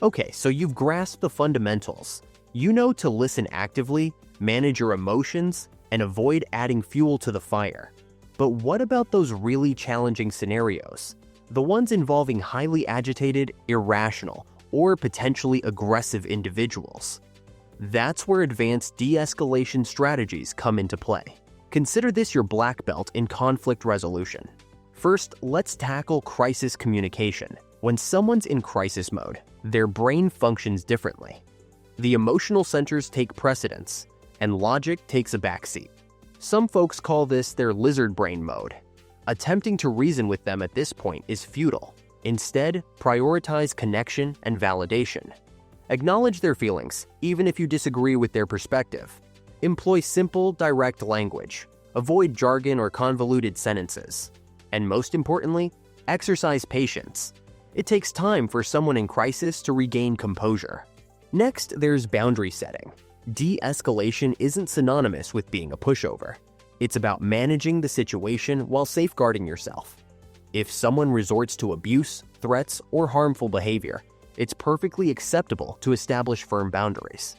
Okay, so you've grasped the fundamentals. You know to listen actively, manage your emotions, and avoid adding fuel to the fire. But what about those really challenging scenarios? The ones involving highly agitated, irrational, or potentially aggressive individuals. That's where advanced de-escalation strategies come into play. Consider this your black belt in conflict resolution. First, let's tackle crisis communication. When someone's in crisis mode, their brain functions differently. The emotional centers take precedence, and logic takes a backseat. Some folks call this their lizard brain mode. Attempting to reason with them at this point is futile. Instead, prioritize connection and validation. Acknowledge their feelings, even if you disagree with their perspective. Employ simple, direct language. Avoid jargon or convoluted sentences. And most importantly, exercise patience. It takes time for someone in crisis to regain composure. Next, there's boundary setting. De-escalation isn't synonymous with being a pushover. It's about managing the situation while safeguarding yourself. If someone resorts to abuse, threats, or harmful behavior, it's perfectly acceptable to establish firm boundaries.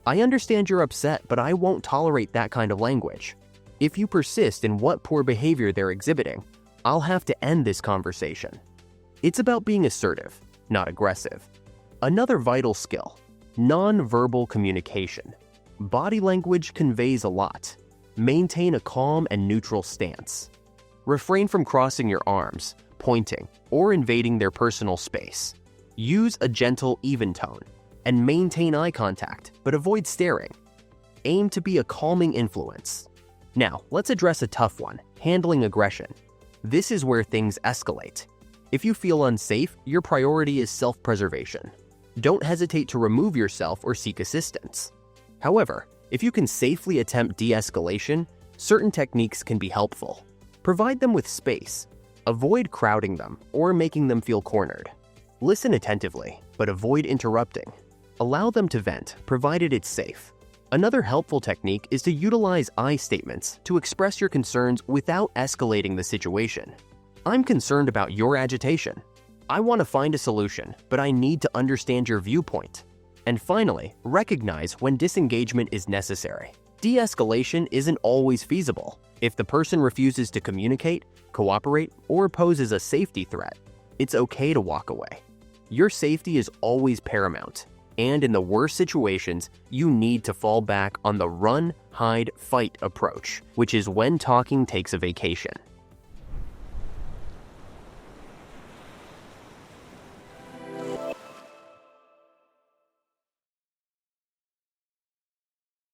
I understand you're upset, but I won't tolerate that kind of language. If you persist in what poor behavior they're exhibiting, I'll have to end this conversation. It's about being assertive, not aggressive. Another vital skill, non-verbal communication. Body language conveys a lot. Maintain a calm and neutral stance. Refrain from crossing your arms, pointing, or invading their personal space. Use a gentle, even tone, and maintain eye contact, but avoid staring. Aim to be a calming influence. Now, let's address a tough one, handling aggression. This is where things escalate. If you feel unsafe, your priority is self-preservation. Don't hesitate to remove yourself or seek assistance. However, if you can safely attempt de-escalation, certain techniques can be helpful. Provide them with space. Avoid crowding them or making them feel cornered. Listen attentively, but avoid interrupting. Allow them to vent, provided it's safe. Another helpful technique is to utilize I statements to express your concerns without escalating the situation. I'm concerned about your agitation. I want to find a solution, but I need to understand your viewpoint. And finally, recognize when disengagement is necessary. De-escalation isn't always feasible. If the person refuses to communicate, cooperate, or poses a safety threat, it's okay to walk away. Your safety is always paramount, and in the worst situations, you need to fall back on the run, hide, fight approach, which is when talking takes a vacation.